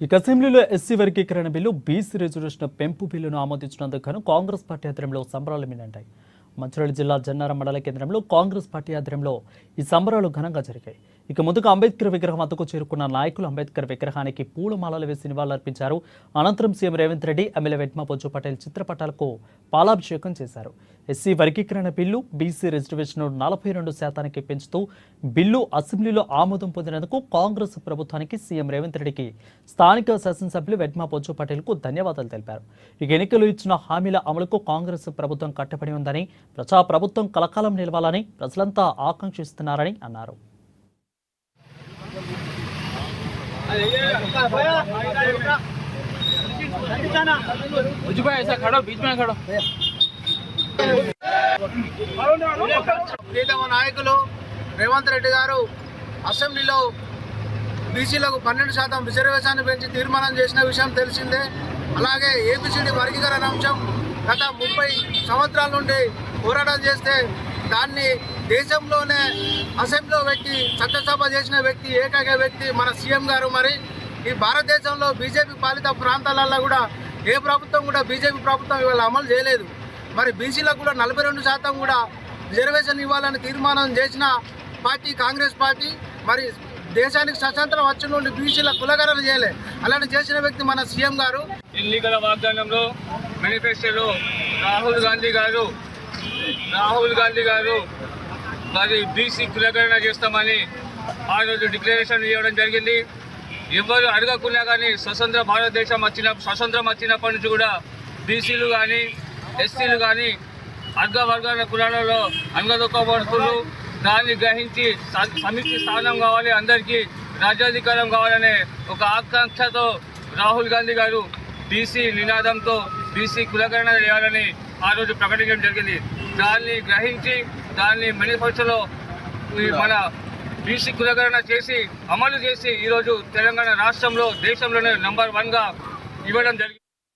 ఇక అసెంబ్లీలో ఎస్సీ వర్గీకరణ బిల్లు బీసీ రిజర్వేషన్ పెంపు బిల్లును ఆమోదించినందుకు గాను కాంగ్రెస్ పార్టీ ఆధ్వర్యంలో సంబరాలు మిన్నంటాయి. మంచిర్యాల జిల్లా జన్నారం మండల కేంద్రంలో కాంగ్రెస్ పార్టీ ఆధ్వర్యంలో ఈ సంబరాలు ఘనంగా జరిగాయి. ఇక ముందుగా అంబేద్కర్ విగ్రహం వద్దకు చేరుకున్న నాయకులు అంబేద్కర్ విగ్రహానికి పూలమాలలు వేసి నివాళులర్పించారు. అనంతరం సీఎం రేవంత్ రెడ్డి, ఎమ్మెల్యే వెట్మ బొజ్జు పటేల్ చిత్రపటాలకు పాలాభిషేకం చేశారు. ఎస్సీ వర్గీకరణ బిల్లు బీసీ రిజర్వేషన్ 42% పెంచుతూ బిల్లు అసెంబ్లీలో ఆమోదం పొందినందుకు కాంగ్రెస్ ప్రభుత్వానికి సీఎం రేవంత్ రెడ్డికి స్థానిక శాసనసభ్యులు వెట్మ బొజ్జు పటేల్కు ధన్యవాదాలు తెలిపారు. ఇక ఎన్నికలు ఇచ్చిన హామీల అమలుకు కాంగ్రెస్ ప్రభుత్వం కట్టుబడి ఉందని, ప్రజా ప్రభుత్వం కలకాలం నిలవాలని ప్రజలంతా ఆకాంక్షిస్తున్నారని అన్నారు. ప్రీతమ నాయకులు రేవంత్ రెడ్డి గారు అసెంబ్లీలో బీసీలకు 12% రిజర్వేషన్ పెంచి తీర్మానం చేసిన విషయం తెలిసిందే. అలాగే ఏబిసిడి వర్గీకరణ అంశం గత 30 సంవత్సరాల నుండి పోరాటం చేస్తే దాన్ని దేశంలోనే అసెంబ్లీలో వ్యక్తి చట్టసభ చేసిన వ్యక్తి ఏకైక వ్యక్తి మన సీఎం గారు. మరి ఈ భారతదేశంలో బీజేపీ పాలిత ప్రాంతాలలో కూడా ఏ ప్రభుత్వం కూడా బీజేపీ ప్రభుత్వం ఇవాళ అమలు చేయలేదు. మరి బీసీలకు కూడా 42% కూడా రిజర్వేషన్ ఇవ్వాలని తీర్మానం చేసిన పార్టీ కాంగ్రెస్ పార్టీ. మరి దేశానికి స్వతంత్రం వచ్చి నుండి బీసీల కులగణన చేయలే, అలాంటి చేసిన వ్యక్తి మన సీఎం గారు. ఎన్నికల వాగ్దానంలో మేనిఫెస్టోలో రాహుల్ గాంధీ గారు మరి బీసీ కులగణన చేస్తామని ఆ రోజు డిక్లరేషన్ ఇవ్వడం జరిగింది. ఎవరు అడగకున్నా కానీ స్వతంత్రం వచ్చినప్పటి నుంచి కూడా బీసీలు కానీ ఎస్సీలు కానీ అర్ధవర్గాల కులాలలో అంగదొక్కబడుతున్నారు. దాన్ని గ్రహించి సమితి స్థానం కావాలి, అందరికీ రాజ్యాధికారం కావాలనే ఒక ఆకాంక్షతో రాహుల్ గాంధీ గారు బీసీ నినాదంతో బీసీ కులగణన చేయాలని ఆ రోజు ప్రకటించడం జరిగింది. దాన్ని గ్రహించి దాన్ని మేనిఫెస్టోలో మన బీసీ కులగణన చేసి అమలు చేసి ఈరోజు తెలంగాణ రాష్ట్రంలో దేశంలోనే నంబర్ 1గా ఇవ్వడం జరిగింది.